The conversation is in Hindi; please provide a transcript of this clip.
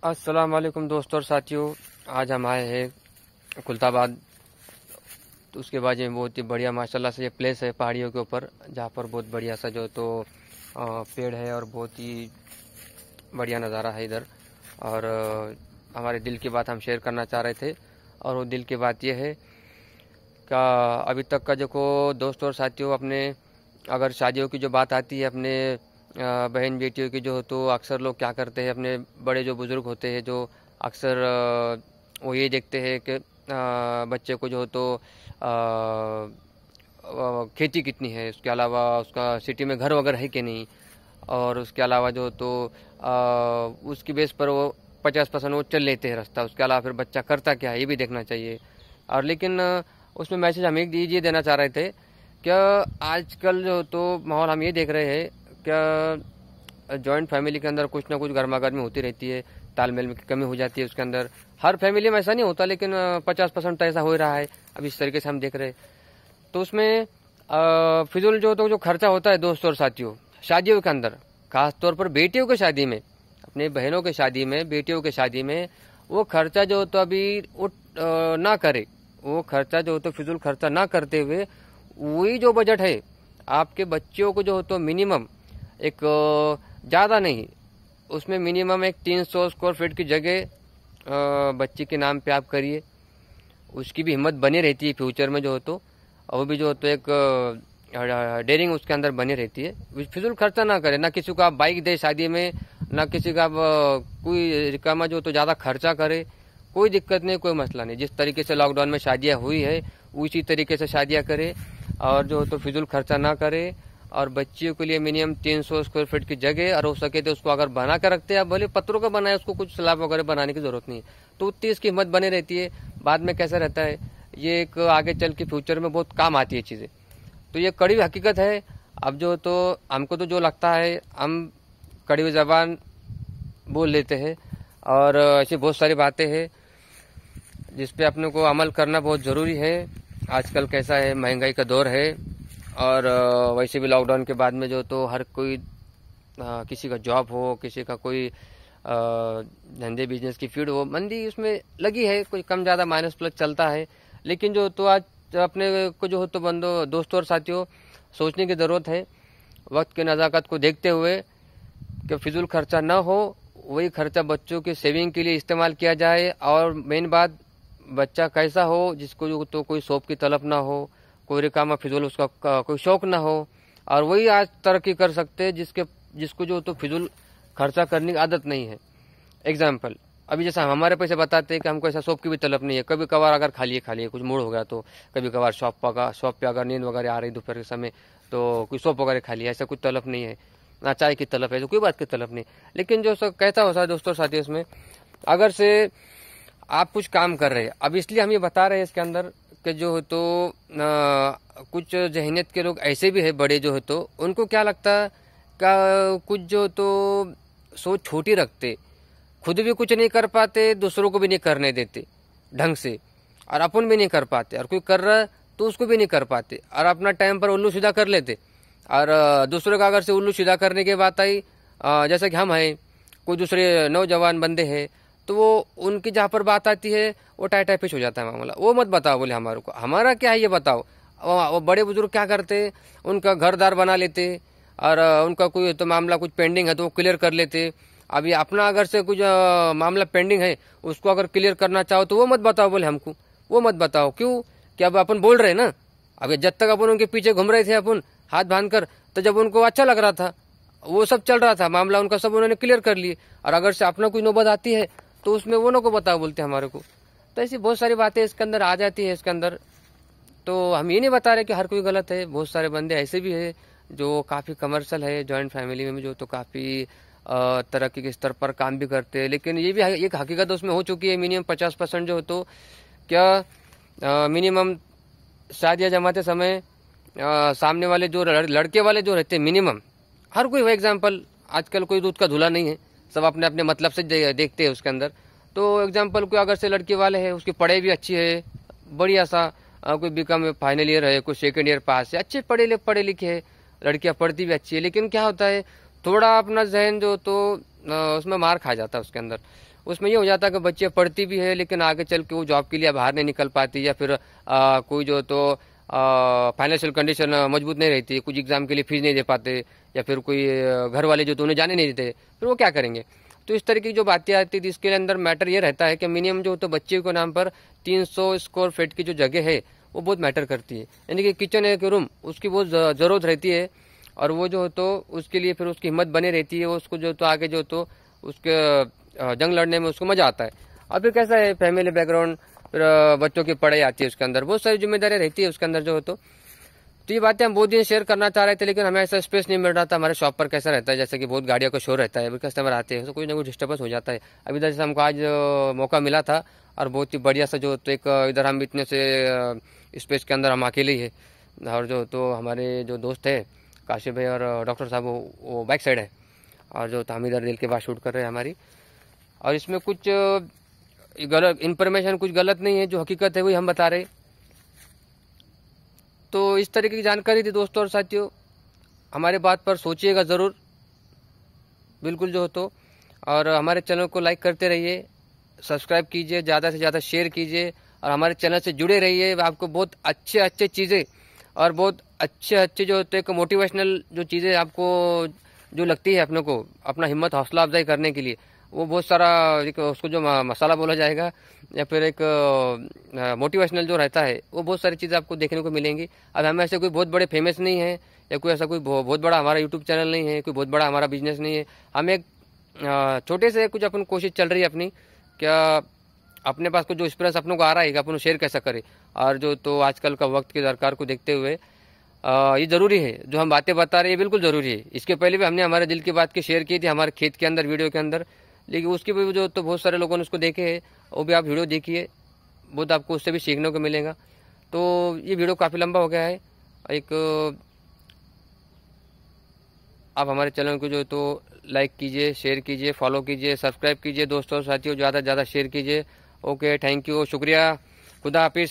अस्सलाम वालेकुम दोस्तों और साथियों। आज हम आए हैं कुल्ताबाद। तो उसके बाद में बहुत ही बढ़िया माशाल्लाह से ये प्लेस है पहाड़ियों के ऊपर, जहाँ पर बहुत बढ़िया सा जो तो पेड़ है और बहुत ही बढ़िया नज़ारा है इधर। और हमारे दिल की बात हम शेयर करना चाह रहे थे। और वो दिल की बात ये है कि अभी तक का जो को दोस्तों और साथियों, अपने अगर शादियों की जो बात आती है अपने बहन बेटियों की जो, तो अक्सर लोग क्या करते हैं, अपने बड़े जो बुज़ुर्ग होते हैं जो अक्सर वो ये देखते हैं कि बच्चे को जो हो तो खेती कितनी है, उसके अलावा उसका सिटी में घर वगैरह है कि नहीं, और उसके अलावा जो तो उसकी बेस पर वो 50% वो चल लेते हैं रास्ता। उसके अलावा फिर बच्चा करता क्या है ये भी देखना चाहिए। और लेकिन उसमें मैसेज हम एक ये देना चाह रहे थे क्या आजकल जो तो माहौल हम ये देख रहे हैं क्या जॉइंट फैमिली के अंदर कुछ ना कुछ गर्मा गर्मी होती रहती है, तालमेल में कमी हो जाती है उसके अंदर। हर फैमिली में ऐसा नहीं होता, लेकिन 50% तो ऐसा हो रहा है अब इस तरीके से हम देख रहे हैं। तो उसमें फिजूल जो तो जो खर्चा होता है दोस्तों और साथियों शादियों के अंदर, खास तौर पर बेटियों की शादी में, अपने बहनों की शादी में, बेटियों की शादी में, वो खर्चा जो तो अभी वो ना करे, वो खर्चा जो तो फिजूल खर्चा ना करते हुए वही जो बजट है आपके बच्चों को जो हो तो मिनिमम एक ज़्यादा नहीं, उसमें मिनिमम एक 300 स्क्वायर फीट की जगह बच्ची के नाम पे आप करिए। उसकी भी हिम्मत बनी रहती है फ्यूचर में जो हो तो, वो भी जो हो तो एक डेयरिंग उसके अंदर बनी रहती है। फिजूल खर्चा ना करे, ना किसी को आप बाइक दे शादी में, ना किसी का आप कोई रिकामा जो तो ज़्यादा खर्चा करे, कोई दिक्कत नहीं, कोई मसला नहीं। जिस तरीके से लॉकडाउन में शादियाँ हुई है उसी तरीके से शादियाँ करे, और जो तो फिजूल खर्चा ना करे। और बच्चियों के लिए मिनिमम 300 स्क्वायर फीट की जगह, और हो सके तो उसको अगर बना कर रखते हैं, भले पत्थरों का बनाए, उसको कुछ स्लैब वगैरह बनाने की जरूरत नहीं है, तो उतनी इसकी हिम्मत बनी रहती है। बाद में कैसा रहता है ये, एक आगे चल के फ्यूचर में बहुत काम आती है चीज़ें। तो ये कड़वी हकीकत है। अब जो तो हमको तो जो लगता है हम कड़वी जबान बोल लेते हैं, और ऐसी बहुत सारी बातें हैं जिस पे अपने को अमल करना बहुत ज़रूरी है। आजकल कैसा है, महंगाई का दौर है, और वैसे भी लॉकडाउन के बाद में जो तो हर कोई किसी का जॉब हो, किसी का कोई धंधे बिजनेस की फील्ड हो, मंदी उसमें लगी है, कोई कम ज़्यादा माइनस प्लस चलता है। लेकिन जो तो आज अपने को जो हो तो दोस्तों और साथियों सोचने की ज़रूरत है, वक्त की नज़ाकत को देखते हुए कि फिजूल खर्चा ना हो, वही खर्चा बच्चों की सेविंग के लिए इस्तेमाल किया जाए। और मेन बात, बच्चा कैसा हो जिसको जो तो कोई शौक की तलब ना हो, कोई रिकामा फिजूल उसका कोई शौक ना हो, और वही आज तरक्की कर सकते हैं जिसको जो तो फिजूल खर्चा करने की आदत नहीं है। एग्जाम्पल, अभी जैसा हमारे पैसे बताते हैं कि हमको ऐसा शौक की भी तलब नहीं है, कभी कभार अगर खा लिए कुछ मूड हो गया तो कभी कभार शॉप पे अगर नींद वगैरह आ रही दोपहर के समय तो कोई शॉप वगैरह खा लिया, ऐसा कुछ तलब नहीं है। ना चाय की तलब है तो कोई बात की तलब नहीं। लेकिन जो कहता हो दोस्तों साथी, इसमें अगर से आप कुछ काम कर रहे हैं, अब इसलिए हम ये बता रहे हैं इसके अंदर कि जो है तो कुछ जहनीत के लोग ऐसे भी है बड़े जो है तो उनको क्या लगता है का कुछ जो तो सोच छोटी रखते, खुद भी कुछ नहीं कर पाते, दूसरों को भी नहीं करने देते ढंग से, और अपन भी नहीं कर पाते, और कोई कर रहा है तो उसको भी नहीं कर पाते, और अपना टाइम पर उल्लू सीधा कर लेते। और दूसरों का अगर से उल्लू सीधा करने की बात आई, जैसे कि हम हैं, कोई दूसरे नौजवान बंदे हैं, तो वो उनकी जहाँ पर बात आती है वो टाई पिच हो जाता है मामला। वो मत बताओ, बोले हमारे को हमारा क्या है ये बताओ। वो बड़े बुजुर्ग क्या करते, उनका घरदार बना लेते, और उनका कोई तो मामला कुछ पेंडिंग है तो वो क्लियर कर लेते। अभी अपना अगर से कुछ मामला पेंडिंग है, उसको अगर क्लियर करना चाहो तो वो मत बताओ, बोले हमको वो मत बताओ। क्यों कि अब अपन बोल रहे ना, अब जब तक अपन उनके पीछे घूम रहे थे अपन हाथ बांध कर, तो जब उनको अच्छा लग रहा था, वो सब चल रहा था मामला उनका, सब उन्होंने क्लियर कर लिए। और अगर से अपना कोई नौबत आती है तो उसमें वो ना को बताओ बोलते हमारे को। तो ऐसी बहुत सारी बातें इसके अंदर आ जाती है इसके अंदर। तो हम ये नहीं बता रहे कि हर कोई गलत है, बहुत सारे बंदे ऐसे भी है जो काफ़ी कमर्शियल है, जॉइंट फैमिली में जो तो काफ़ी तरक्की के स्तर पर काम भी करते हैं। लेकिन ये भी एक हकीकत उसमें हो चुकी है, मिनिमम 50% जो हो तो क्या मिनिमम शादियाँ जमाते समय सामने वाले जो लड़के वाले जो रहते हैं, मिनिमम हर कोई है। एग्जाम्पल, आजकल कोई दूध का धुला नहीं है, सब अपने अपने मतलब से देखते हैं उसके अंदर। तो एग्जाम्पल, कोई अगर से लड़के वाले हैं, उसकी पढ़ाई भी अच्छी है, बढ़िया सा, कोई बीकॉम फाइनल ईयर है, कोई सेकंड ईयर पास है, अच्छे पढ़े लिखे है, लड़कियां पढ़ती भी अच्छी है। लेकिन क्या होता है, थोड़ा अपना जहन जो तो उसमें मार खा जाता है उसके अंदर। उसमें ये हो जाता है कि बच्चे पढ़ती भी है लेकिन आगे चल के वो जॉब के लिए बाहर नहीं निकल पाती, या फिर कोई जो तो फाइनेंशियल कंडीशन मजबूत नहीं रहती, कुछ एग्जाम के लिए फीस नहीं दे पाते, या फिर कोई घर वाले जो तो उन्हें जाने नहीं देते, फिर वो क्या करेंगे। तो इस तरह की जो बातें आती थी, इसके अंदर मैटर ये रहता है कि मिनिमम जो तो बच्चे के नाम पर 300 स्क्वायर फीट की जो जगह है वो बहुत मैटर करती है। यानी कि किचन है कि रूम, उसकी बहुत ज़रूरत रहती है, और वो जो तो उसके लिए फिर उसकी हिम्मत बनी रहती है, उसको जो तो आगे जो तो उसके जंग लड़ने में उसको मजा आता है। और फिर कैसा है फैमिली बैकग्राउंड, फिर बच्चों की पढ़ाई आती है, उसके अंदर बहुत सारी जिम्मेदारियां रहती है उसके अंदर जो तो ये बातें हम बहुत दिन शेयर करना चाह रहे थे, लेकिन हमें ऐसा स्पेस नहीं मिल रहा था। हमारे शॉप पर कैसा रहता है, जैसे कि बहुत गाड़ियों का शोर रहता है, कस्टमर आते हैं तो कुछ ना कुछ डिस्टर्बेंस हो जाता है। अभी इधर जैसे हमको आज मौका मिला था, और बहुत ही बढ़िया सा जो तो एक इधर हम इतने से स्पेस के अंदर हम अकेले ही है, और जो तो हमारे जो दोस्त है काशिफ भाई और डॉक्टर साहब वो बैक साइड है, और जो तो हम इधर दिल के बाद शूट कर रहे हैं हमारी। और इसमें कुछ गलत इन्फॉर्मेशन, कुछ गलत नहीं है, जो हकीकत है वही हम बता रहे। तो इस तरीके की जानकारी थी दोस्तों और साथियों, हमारे बात पर सोचिएगा ज़रूर बिल्कुल जो हो तो, और हमारे चैनल को लाइक करते रहिए, सब्सक्राइब कीजिए, ज़्यादा से ज़्यादा शेयर कीजिए, और हमारे चैनल से जुड़े रहिए। आपको बहुत अच्छे चीज़ें और बहुत अच्छे जो होते हैं मोटिवेशनल जो चीज़ें आपको जो लगती है अपने को अपना हिम्मत हौसला अफजाई करने के लिए, वो बहुत सारा एक उसको जो मसाला बोला जाएगा, या फिर एक मोटिवेशनल जो रहता है, वो बहुत सारी चीज़ें आपको देखने को मिलेंगी। अब हम ऐसे कोई बहुत बड़े फेमस नहीं है, या कोई ऐसा कोई बहुत बड़ा हमारा यूट्यूब चैनल नहीं है, कोई बहुत बड़ा हमारा बिजनेस नहीं है। हम एक छोटे से कुछ अपन कोशिश चल रही है अपनी, क्या अपने पास को जो एक्सपीरियंस अपनों को आ रहा है अपनों शेयर कैसा करें। और जो तो आजकल का वक्त की दरकार को देखते हुए ये ज़रूरी है, जो हम बातें बता रहे हैं बिल्कुल ज़रूरी है। इसके पहले भी हमने हमारे दिल की बात की शेयर की थी हमारे खेत के अंदर वीडियो के अंदर, लेकिन उसकी भी जो तो बहुत सारे लोगों ने उसको देखे है, वो भी आप वीडियो देखिए, बहुत आपको उससे भी सीखने को मिलेगा। तो ये वीडियो काफ़ी लंबा हो गया है। एक आप हमारे चैनल को जो तो लाइक कीजिए, शेयर कीजिए, फॉलो कीजिए, सब्सक्राइब कीजिए दोस्तों साथियों, ज़्यादा से ज़्यादा शेयर कीजिए। ओके, थैंक यू, शुक्रिया, खुदा हाफिज़।